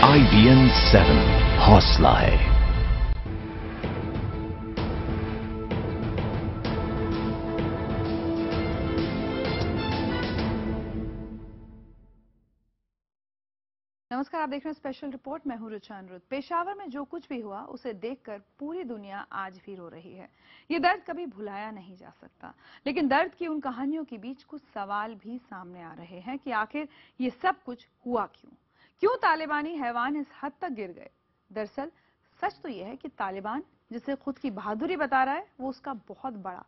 IBN 7 हौसला है। नमस्कार, आप देख रहे हैं स्पेशल रिपोर्ट। मैं हूं रुचा अनिरुद्ध। पेशावर में जो कुछ भी हुआ उसे देखकर पूरी दुनिया आज भी रो रही है। ये दर्द कभी भुलाया नहीं जा सकता, लेकिन दर्द की उन कहानियों के बीच कुछ सवाल भी सामने आ रहे हैं कि आखिर ये सब कुछ हुआ क्यों तालिबानी हैवान इस हद तक गिर गए। दरअसल सच तो यह है कि तालिबान जिसे खुद की बहादुरी बता रहा है वो उसका बहुत बड़ा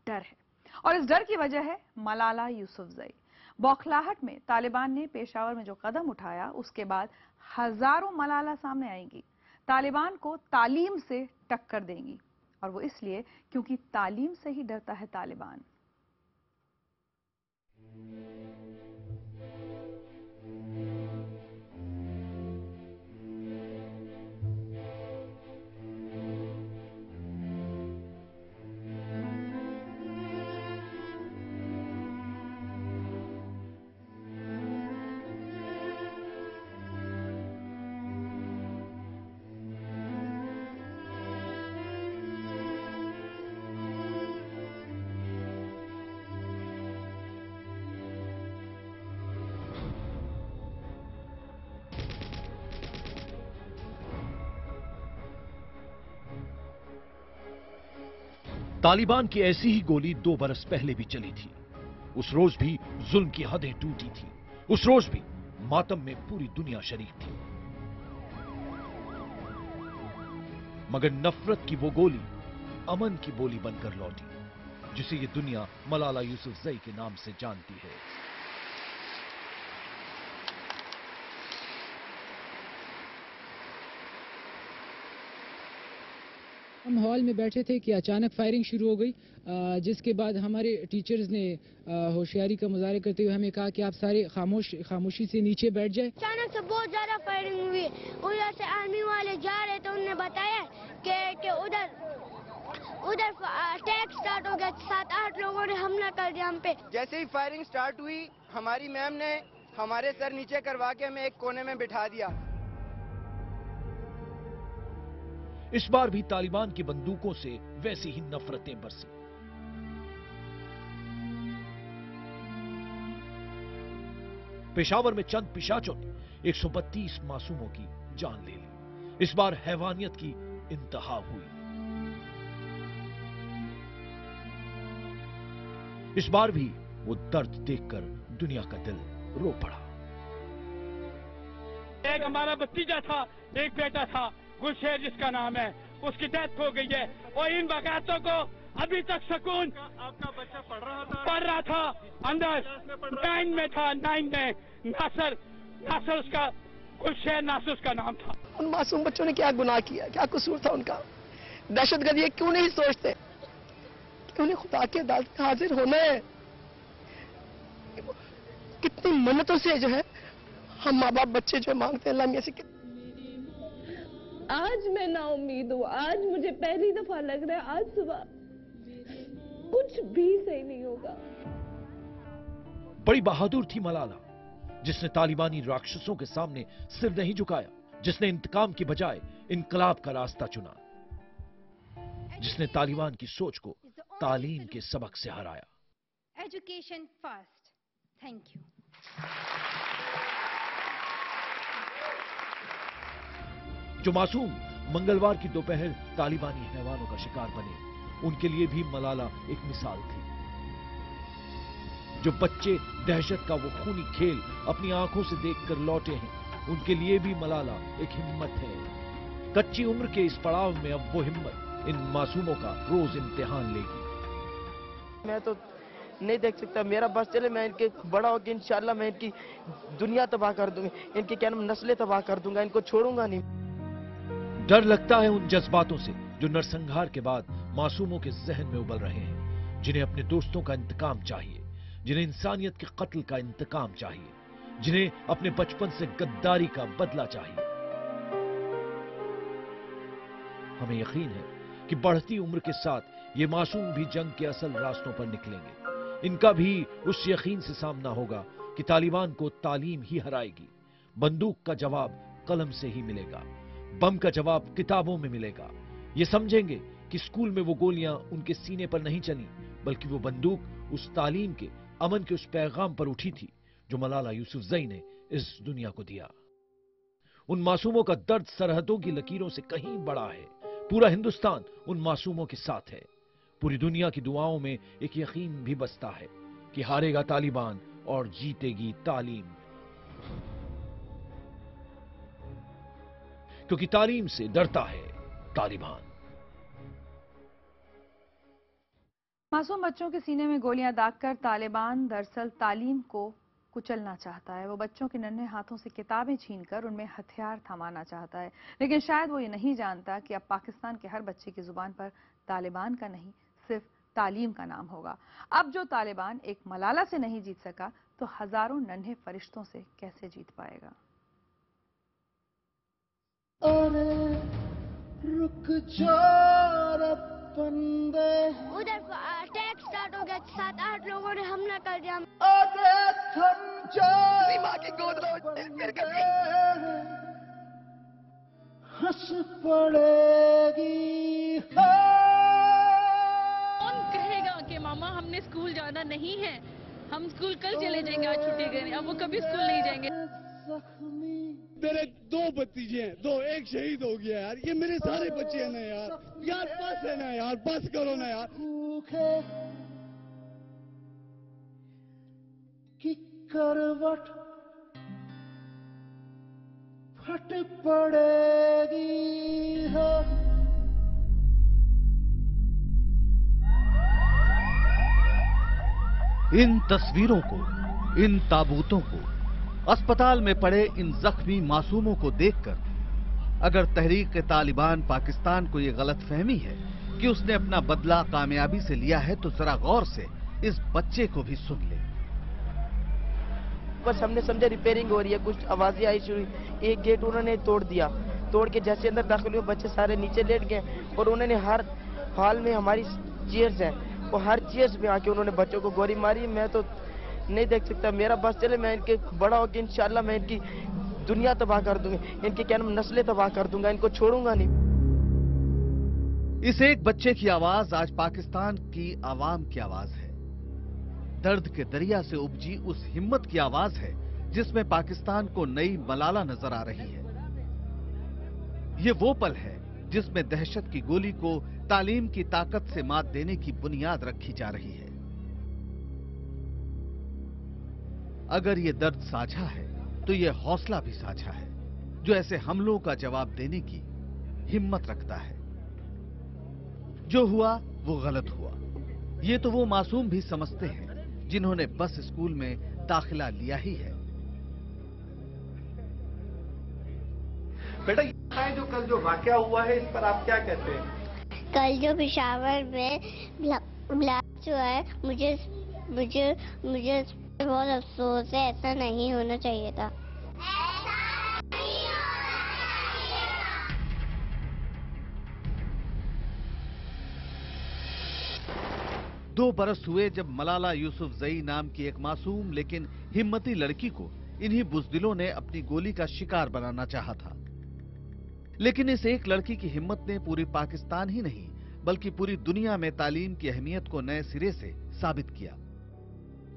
डर है, और इस डर की वजह है मलाला यूसुफजई। बौखलाहट में तालिबान ने पेशावर में जो कदम उठाया उसके बाद हजारों मलाला सामने आएंगी, तालिबान को तालीम से टक्कर देंगी, और वो इसलिए क्योंकि तालीम से ही डरता है तालिबान। तालिबान की ऐसी ही गोली 2 बरस पहले भी चली थी। उस रोज भी जुल्म की हदें टूटी थी। उस रोज भी मातम में पूरी दुनिया शरीक थी। मगर नफरत की वो गोली अमन की बोली बनकर लौटी, जिसे ये दुनिया मलाला यूसुफजई के नाम से जानती है। हम हॉल में बैठे थे कि अचानक फायरिंग शुरू हो गई, जिसके बाद हमारे टीचर्स ने होशियारी का मुजाहरा करते हुए हमें कहा कि आप सारे खामोशी से नीचे बैठ जाए। अचानक से बहुत ज्यादा फायरिंग हुई, उधर से आर्मी वाले जा रहे थे, उन्होंने बताया कि उधर अटैक स्टार्ट हो गया, 7-8 लोगों ने हमला कर दिया हम पे। जैसे ही फायरिंग स्टार्ट हुई, हमारी मैम ने हमारे सर नीचे करवा के हमें एक कोने में बिठा दिया। इस बार भी तालिबान की बंदूकों से वैसी ही नफरतें बरसी। पेशावर में चंद पिशाचों ने 132 मासूमों की जान ले ली। इस बार हैवानियत की इंतहा हुई। इस बार भी वो दर्द देखकर दुनिया का दिल रो पड़ा। एक हमारा भतीजा था, एक बेटा था, गुलशेर जिसका नाम है, उसकी डेथ हो गई है, और इन बगातों को अभी तक सुकून। आपका बच्चा पढ़ रहा था अंदर 9 में था, 9 में। नासर उसका, गुलशेर नासर उसका नाम था। उन मासूम बच्चों ने क्या गुनाह किया, क्या कसूर था उनका? दहशतगर्दी क्यों नहीं सोचते कि उन्हें खुदा की अदालत में हाजिर होना है? कितनी मन्नतों से जो है हम माँ बाप बच्चे जो मांगते हैं, अल्लाह से। आज मैं ना उम्मीद हूँ, आज मुझे पहली दफा लग रहा है आज सुबह कुछ भी सही नहीं होगा। बड़ी बहादुर थी मलाला, जिसने तालिबानी राक्षसों के सामने सिर नहीं झुकाया, जिसने इंतकाम की बजाय इनकलाब का रास्ता चुना, जिसने तालिबान की सोच को तालीम के सबक से हराया। Education first. Thank you. जो मासूम मंगलवार की दोपहर तालिबानी हैवानों का शिकार बने, उनके लिए भी मलाला एक मिसाल थी। जो बच्चे दहशत का वो खूनी खेल अपनी आंखों से देखकर लौटे हैं, उनके लिए भी मलाला एक हिम्मत है। कच्ची उम्र के इस पड़ाव में अब वो हिम्मत इन मासूमों का रोज इम्तिहान लेगी। मैं तो नहीं देख सकता, मेरा बस चले, मैं इनके बड़ा होकर इंशाल्लाह मैं इनकी दुनिया तबाह कर दूंगा, इनकी क्या नाम नस्लें तबाह कर दूंगा, इनको छोड़ूंगा नहीं। डर लगता है उन जज्बातों से जो नरसंहार के बाद मासूमों के जहन में उबल रहे हैं, जिन्हें अपने दोस्तों का इंतकाम चाहिए, जिन्हें इंसानियत के कत्ल का इंतकाम चाहिए, जिन्हें अपने बचपन से गद्दारी का बदला चाहिए। हमें यकीन है कि बढ़ती उम्र के साथ ये मासूम भी जंग के असल रास्तों पर निकलेंगे। इनका भी उस यकीन से सामना होगा कि तालिबान को तालीम ही हराएगी। बंदूक का जवाब कलम से ही मिलेगा। बम का जवाब किताबों में मिलेगा। ये समझेंगे कि स्कूल में वो गोलियां उनके सीने पर नहीं चली, बल्कि वो बंदूक उस तालीम के, अमन के उस पैगाम पर उठी थी जो मलाला यूसुफजई ने इस दुनिया को दिया। उन मासूमों का दर्द सरहदों की लकीरों से कहीं बड़ा है। पूरा हिंदुस्तान उन मासूमों के साथ है। पूरी दुनिया की दुआओं में एक यकीन भी बसता है कि हारेगा तालिबान और जीतेगी तालीम, क्योंकि तालीम से डरता है तालिबान। मासूम बच्चों के सीने में गोलियां दागकर तालिबान दरअसल तालीम को कुचलना चाहता है। वो बच्चों के नन्हे हाथों से किताबें छीनकर उनमें हथियार थमाना चाहता है, लेकिन शायद वो ये नहीं जानता कि अब पाकिस्तान के हर बच्चे की जुबान पर तालिबान का नहीं, सिर्फ तालीम का नाम होगा। अब जो तालिबान एक मलाला से नहीं जीत सका, तो हजारों नन्हे फरिश्तों से कैसे जीत पाएगा। रुक जा बंदे, उधर अटैक स्टार्ट हो गया, 7-8 लोगों ने हमला कर दिया। माँ की गोद हंस पड़ेगी। कौन कहेगा कि मामा हमने स्कूल जाना नहीं है, हम स्कूल कल चले जाएंगे, आज छुट्टी करें, अब वो कभी स्कूल नहीं जाएंगे। मेरे 2 भतीजे हैं, 2 एक शहीद हो गया यार। ये मेरे सारे बच्चे हैं ना यार। यार बस है ना यार, बस करो ना यार। की करवट फट पड़ेगी है। इन तस्वीरों को, इन ताबूतों को, अस्पताल में पड़े इन जख्मी मासूमों को देखकर अगर तहरीक तालिबान पाकिस्तान को ये गलतफहमी है कि उसने अपना बदला कामयाबी से लिया है, तो जरा गौर से इस बच्चे को भी सुन ले। बस हमने समझा रिपेयरिंग हो रही है, कुछ आवाजें आई शुरू। एक गेट उन्होंने तोड़ दिया, तोड़ के जैसे अंदर दाखिल हुए बच्चे सारे नीचे लेट गए और उन्होंने हर हाल में हमारी चेयर्स हैं, वो हर चेयर्स में आके उन्होंने बच्चों को गोली मारी। मैं तो नहीं देख सकता, मेरा बस चले, मैं इनके बड़ा होकर इंशाल्लाह मैं इनकी दुनिया तबाह कर दूंगा, इनकी क्या नाम नस्लें तबाह कर दूंगा, इनको छोड़ूंगा नहीं। इस एक बच्चे की आवाज आज पाकिस्तान की आवाम की आवाज है। दर्द के दरिया से उपजी उस हिम्मत की आवाज है जिसमें पाकिस्तान को नई मलाला नजर आ रही है। ये वो पल है जिसमें दहशत की गोली को तालीम की ताकत से मात देने की बुनियाद रखी जा रही है। अगर ये दर्द साझा है तो ये हौसला भी साझा है जो ऐसे हमलों का जवाब देने की हिम्मत रखता है। जो हुआ वो गलत हुआ, ये तो वो मासूम भी समझते हैं जिन्होंने बस स्कूल में दाखिला लिया ही है। बेटा ये जो कल जो वाकया हुआ है, इस पर आप क्या कहते हैं? कल जो पेशावर में ब्लास्ट हुआ है, मुझे बहुत अफसोस है, ऐसा नहीं होना चाहिए था। 2 बरस हुए जब मलाला यूसुफजई नाम की एक मासूम लेकिन हिम्मती लड़की को इन्हीं बुज़दिलों ने अपनी गोली का शिकार बनाना चाहा था। लेकिन इस एक लड़की की हिम्मत ने पूरी पाकिस्तान ही नहीं बल्कि पूरी दुनिया में तालीम की अहमियत को नए सिरे से साबित किया।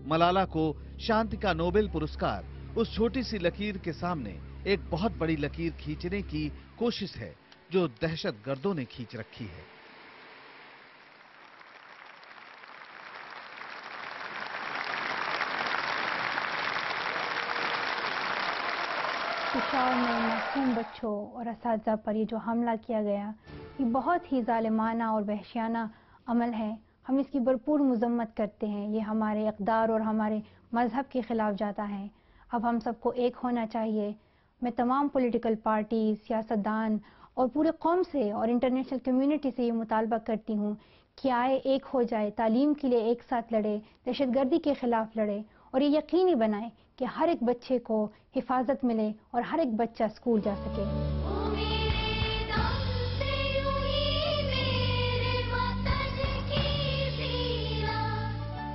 मलाला को शांति का नोबेल पुरस्कार उस छोटी सी लकीर के सामने एक बहुत बड़ी लकीर खींचने की कोशिश है जो दहशतगर्दों ने खींच रखी है। पेशावर में मासूम बच्चों और असातिज़ा पर ये जो हमला किया गया, ये बहुत ही ज़ालिमाना और वहशियाना अमल है। हम इसकी भरपूर मज़म्मत करते हैं। ये हमारे इक़दार और हमारे मज़हब के ख़िलाफ़ जाता है। अब हम सबको एक होना चाहिए। मैं तमाम पॉलिटिकल पार्टी, सियासतदान और पूरे कौम से और इंटरनेशनल कम्युनिटी से ये मुतालबा करती हूँ कि आए एक हो जाए, तालीम के लिए एक साथ लड़े, दहशतगर्दी के ख़िलाफ़ लड़े और ये यकीनी बनाए कि हर एक बच्चे को हिफाजत मिले और हर एक बच्चा स्कूल जा सके।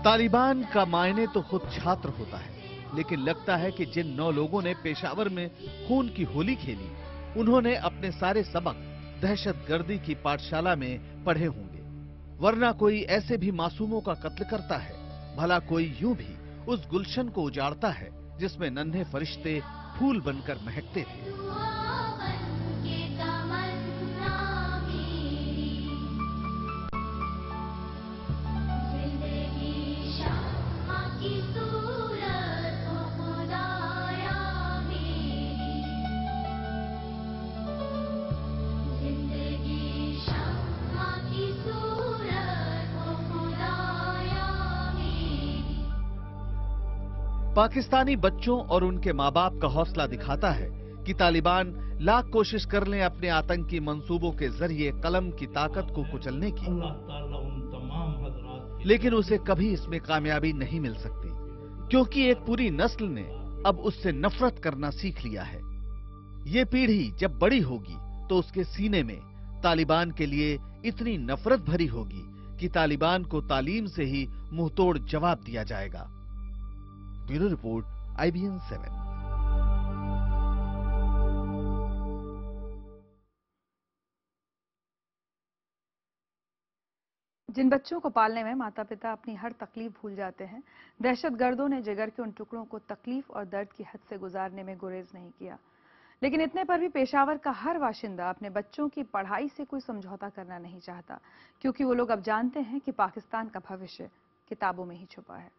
तालिबान का मायने तो खुद छात्र होता है लेकिन लगता है कि जिन 9 लोगों ने पेशावर में खून की होली खेली, उन्होंने अपने सारे सबक दहशतगर्दी की पाठशाला में पढ़े होंगे। वरना कोई ऐसे भी मासूमों का कत्ल करता है, भला कोई यूं भी उस गुलशन को उजाड़ता है जिसमें नन्हे फरिश्ते फूल बनकर महकते थे। पाकिस्तानी बच्चों और उनके माँ बाप का हौसला दिखाता है कि तालिबान लाख कोशिश कर लें अपने आतंकी मंसूबों के जरिए कलम की ताकत को कुचलने की, लेकिन उसे कभी इसमें कामयाबी नहीं मिल सकती, क्योंकि एक पूरी नस्ल ने अब उससे नफरत करना सीख लिया है। ये पीढ़ी जब बड़ी होगी तो उसके सीने में तालिबान के लिए इतनी नफरत भरी होगी कि तालिबान को तालीम से ही मुंहतोड़ जवाब दिया जाएगा। Bureau report, IBN 7। जिन बच्चों को पालने में माता पिता अपनी हर तकलीफ भूल जाते हैं, दहशतगर्दों ने जिगर के उन टुकड़ों को तकलीफ और दर्द की हद से गुजारने में गुरेज नहीं किया। लेकिन इतने पर भी पेशावर का हर बाशिंदा अपने बच्चों की पढ़ाई से कोई समझौता करना नहीं चाहता, क्योंकि वो लोग अब जानते हैं कि पाकिस्तान का भविष्य किताबों में ही छुपा है।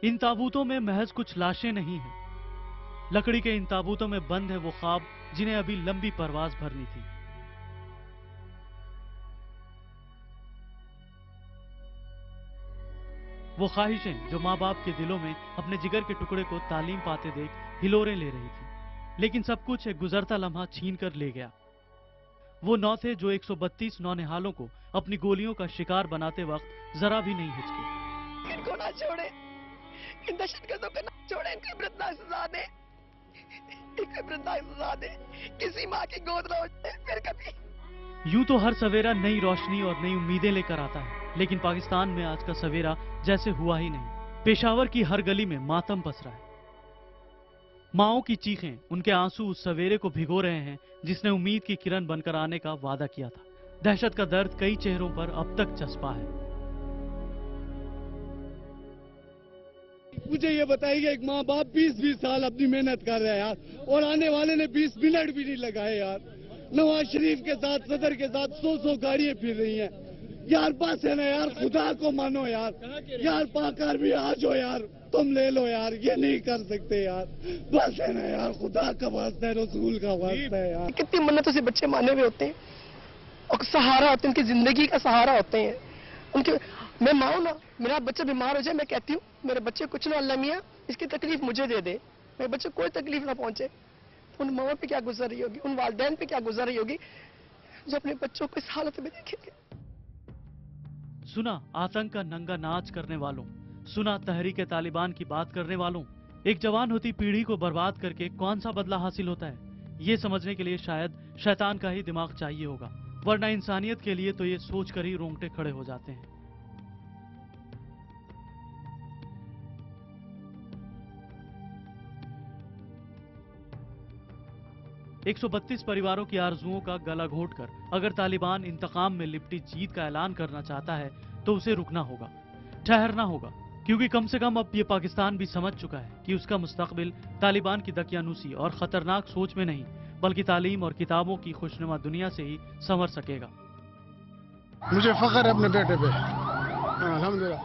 इन ताबूतों में महज कुछ लाशें नहीं हैं। लकड़ी के इन ताबूतों में बंद है वो ख्वाब जिन्हें अभी लंबी परवाज भरनी थी। वो ख्वाहिशें जो माँ बाप के दिलों में अपने जिगर के टुकड़े को तालीम पाते देख हिलोरें ले रही थी, लेकिन सब कुछ एक गुजरता लम्हा छीन कर ले गया। वो 9 थे जो 132 नौनिहालों को अपनी गोलियों का शिकार बनाते वक्त जरा भी नहीं हिचके। इनको ना छोड़े, इन दहशतगर्दों को ना छोड़े, इनको इब्रतनाक सजा दे, इनको इब्रतनाक सजा दे, किसी माँ की गोद ना उठे फिर कभी। यूं तो हर सवेरा नई रोशनी और नई उम्मीदें लेकर आता है, लेकिन पाकिस्तान में आज का सवेरा जैसे हुआ ही नहीं। पेशावर की हर गली में मातम पसरा है। माओं की चीखें, उनके आंसू उस सवेरे को भिगो रहे हैं जिसने उम्मीद की किरण बनकर आने का वादा किया था। दहशत का दर्द कई चेहरों पर अब तक चस्पा है। मुझे ये बताइए, एक माँ बाप 20-20 साल अपनी मेहनत कर रहे हैं यार, और आने वाले ने 20 मिनट भी नहीं लगाए यार। नवाज शरीफ के साथ, सदर के साथ 100 गाड़ियां फिर रही हैं यार। बस है ना यार, खुदा को मानो यार पाकर भी आ जाओ यार, तुम ले लो यार, ये नहीं कर सकते यार। बस है ना यार, खुदा का वास्ता है, रसूल का वास्ता है यार। कितनी मन्नतों से बच्चे माने हुए होते हैं और सहारा होते हैं, उनकी जिंदगी का सहारा होते हैं उनके। मैं माँ ना, मेरा बच्चा बीमार हो जाए, मैं कहती हूँ मेरे बच्चे कुछ ना, अल्लाह मियाँ इसकी तकलीफ मुझे दे दे, मेरे बच्चे कोई तकलीफ ना पहुंचे। उन माओ पे क्या गुजर रही होगी, उन वालिदैन पे क्या गुजर रही होगी जो अपने बच्चों को इस हालत में देखेंगे। सुना आतंक का नंगा नाच करने वालों, सुना तहरीक तालिबान की बात करने वालों। एक जवान होती पीढ़ी को बर्बाद करके कौन सा बदला हासिल होता है, ये समझने के लिए शायद शैतान का ही दिमाग चाहिए होगा, वरना इंसानियत के लिए तो ये सोचकर ही रोंगटे खड़े हो जाते हैं। एक 132 परिवारों की आरजुओं का गला घोटकर अगर तालिबान इंतकाम में लिपटी जीत का ऐलान करना चाहता है तो उसे रुकना होगा, ठहरना होगा, क्योंकि कम से कम अब ये पाकिस्तान भी समझ चुका है कि उसका मुस्तकबिल तालिबान की दकियानूसी और खतरनाक सोच में नहीं, बल्कि तालीम और किताबों की खुशनुमा दुनिया से ही संवर सकेगा। मुझे फख्र है अपने बेटे पे, अल्हम्दुलिल्लाह,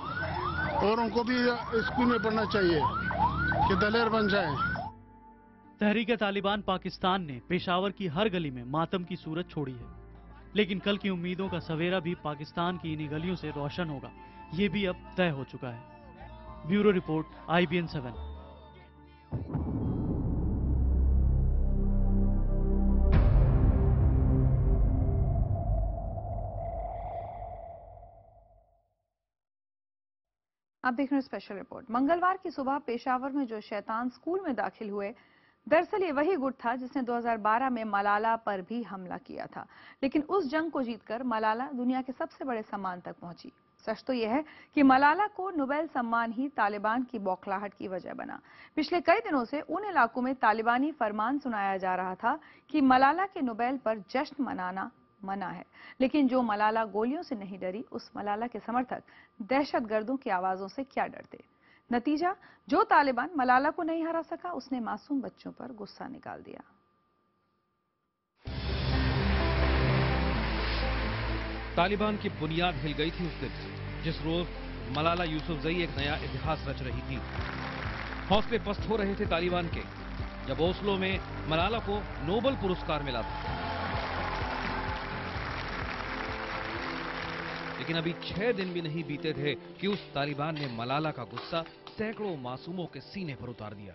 और उनको भी स्कूल में पढ़ना चाहिए कि दलेर बन जाए। तहरीक तालिबान पाकिस्तान ने पेशावर की हर गली में मातम की सूरत छोड़ी है, लेकिन कल की उम्मीदों का सवेरा भी पाकिस्तान की इन्हीं गलियों से रोशन होगा, ये भी अब तय हो चुका है। Bureau report, IBN 7। आप देख रहे हैं स्पेशल रिपोर्ट। मंगलवार की सुबह पेशावर में जो शैतान स्कूल में दाखिल हुए, दरअसल ये वही गुट था जिसने 2012 में मलाला पर भी हमला किया था। लेकिन उस जंग को जीतकर मलाला दुनिया के सबसे बड़े सम्मान तक पहुंची। सच तो यह है कि मलाला को नोबेल सम्मान ही तालिबान की बौखलाहट की वजह बना। पिछले कई दिनों से उन इलाकों में तालिबानी फरमान सुनाया जा रहा था कि मलाला के नोबेल पर जश्न मनाना मना है। लेकिन जो मलाला गोलियों से नहीं डरी, उस मलाला के समर्थक दहशतगर्दों की आवाजों से क्या डरते। नतीजा, जो तालिबान मलाला को नहीं हरा सका, उसने मासूम बच्चों पर गुस्सा निकाल दिया। तालिबान की बुनियाद हिल गई थी उस दिन, जिस रोज मलाला यूसुफजई एक नया इतिहास रच रही थी। हौसले पस्त हो रहे थे तालिबान के, जब ओस्लो में मलाला को नोबेल पुरस्कार मिला था। लेकिन अभी 6 दिन भी नहीं बीते थे कि उस तालिबान ने मलाला का गुस्सा सैकड़ों मासूमों के सीने पर उतार दिया।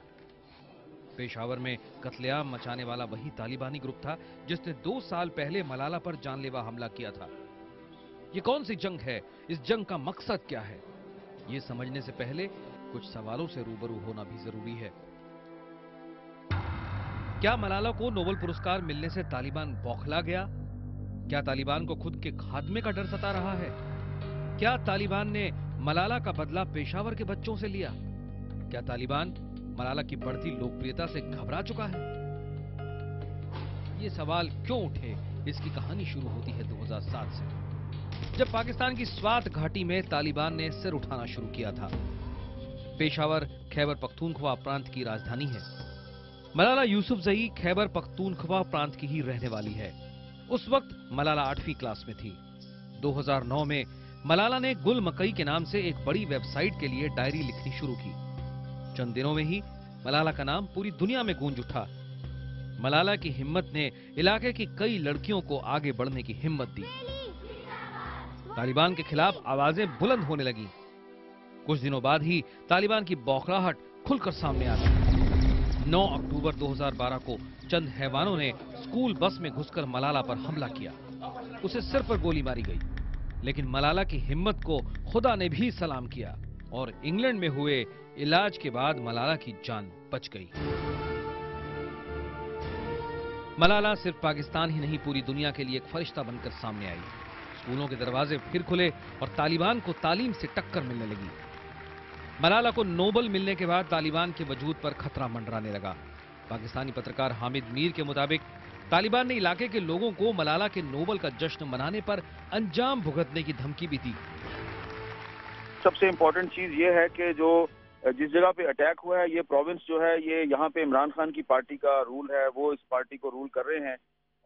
पेशावर में कत्लेआम मचाने वाला वही तालिबानी ग्रुप था जिसने 2 साल पहले मलाला पर जानलेवा हमला किया था। ये कौन सी जंग है? इस जंग का मकसद क्या है? ये समझने से पहले कुछ सवालों से रूबरू होना भी जरूरी है। क्या मलाला को नोबेल पुरस्कार मिलने से तालिबान बौखला गया? क्या तालिबान को खुद के खात्मे का डर सता रहा है? क्या तालिबान ने मलाला का बदला पेशावर के बच्चों से लिया? क्या तालिबान मलाला की बढ़ती लोकप्रियता से घबरा चुका है? ये सवाल क्यों उठे, इसकी कहानी शुरू होती है 2007 से, जब पाकिस्तान की स्वात घाटी में तालिबान ने सिर उठाना शुरू किया था। पेशावर खैबर पख्तूनख्वा प्रांत की राजधानी है। मलाला यूसुफजई खैबर पख्तूनख्वा प्रांत की ही रहने वाली है। उस वक्त मलाला 8वीं क्लास में थी। 2009 में मलाला ने गुल मकई के नाम से एक बड़ी वेबसाइट के लिए डायरी लिखनी शुरू की। चंद दिनों में ही मलाला का नाम पूरी दुनिया में गूंज उठा। मलाला की हिम्मत ने इलाके की कई लड़कियों को आगे बढ़ने की हिम्मत दी। तालिबान के खिलाफ आवाजें बुलंद होने लगी। कुछ दिनों बाद ही तालिबान की बौखलाहट खुलकर सामने आ गई। 9 अक्टूबर 2012 को चंद हैवानों ने स्कूल बस में घुसकर मलाला पर हमला किया। उसे सिर पर गोली मारी गई, लेकिन मलाला की हिम्मत को खुदा ने भी सलाम किया और इंग्लैंड में हुए इलाज के बाद मलाला की जान बच गई। मलाला सिर्फ पाकिस्तान ही नहीं, पूरी दुनिया के लिए एक फरिश्ता बनकर सामने आई। स्कूलों के दरवाजे फिर खुले और तालिबान को तालीम से टक्कर मिलने लगी। मलाला को नोबेल मिलने के बाद तालिबान के वजूद पर खतरा मंडराने लगा। पाकिस्तानी पत्रकार हामिद मीर के मुताबिक तालिबान ने इलाके के लोगों को मलाला के नोबेल का जश्न मनाने पर अंजाम भुगतने की धमकी भी दी। सबसे इम्पोर्टेंट चीज ये है कि जो जिस जगह पे अटैक हुआ है, ये प्रोविंस जो है, ये यहाँ पे इमरान खान की पार्टी का रूल है, वो इस पार्टी को रूल कर रहे हैं।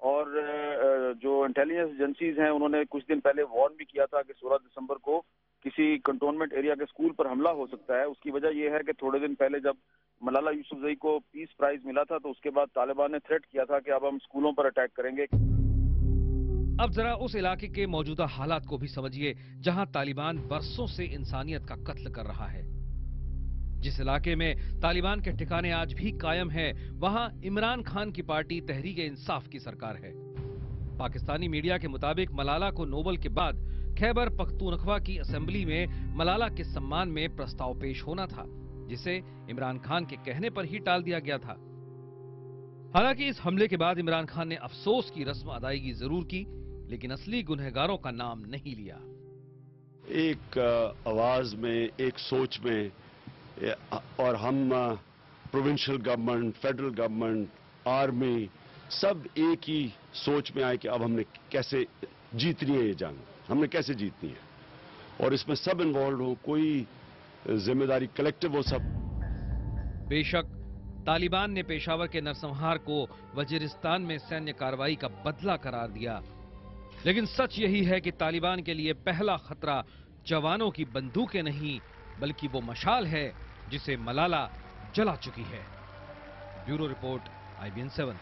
और जो इंटेलिजेंस एजेंसीज हैं, उन्होंने कुछ दिन पहले वार्न भी किया था कि 16 दिसंबर को किसी कंटोनमेंट एरिया के स्कूल पर हमला हो सकता है। उसकी वजह यह है कि थोड़े दिन पहले जब मलाला यूसुफजई को पीस प्राइज मिला था, तो उसके बाद तालिबान ने थ्रेट किया था कि अब हम स्कूलों पर अटैक करेंगे। अब जरा उस इलाके के मौजूदा हालात को भी समझिए, जहां तालिबान बरसों से इंसानियत का कत्ल कर रहा है। जिस इलाके में तालिबान के ठिकाने आज भी कायम है, वहां इमरान खान की पार्टी तहरीक इंसाफ की सरकार है। पाकिस्तानी मीडिया के मुताबिक मलाला को नोबेल के बाद खैबर पख्तूनख्वा की असेंबली में मलाला के सम्मान में प्रस्ताव पेश होना था, जिसे इमरान खान के कहने पर ही टाल दिया गया था। हालांकि इस हमले के बाद इमरान खान ने अफसोस की रस्म अदायगी जरूर की, लेकिन असली गुनहगारों का नाम नहीं लिया। एक आवाज में, एक सोच में, और हम provincial government, federal government, army सब एक ही सोच में आए कि अब हमने कैसे जीतनी है ये जंग, हमने कैसे जीतनी है, और इसमें सब इन्वॉल्व हो, कोई जिम्मेदारी कलेक्टिव हो सब। बेशक तालिबान ने पेशावर के नरसंहार को वजीरिस्तान में सैन्य कार्रवाई का बदला करार दिया, लेकिन सच यही है कि तालिबान के लिए पहला खतरा जवानों की बंदूकें नहीं, बल्कि वो मशाल है जिसे मलाला जला चुकी है। Bureau report, IBN 7।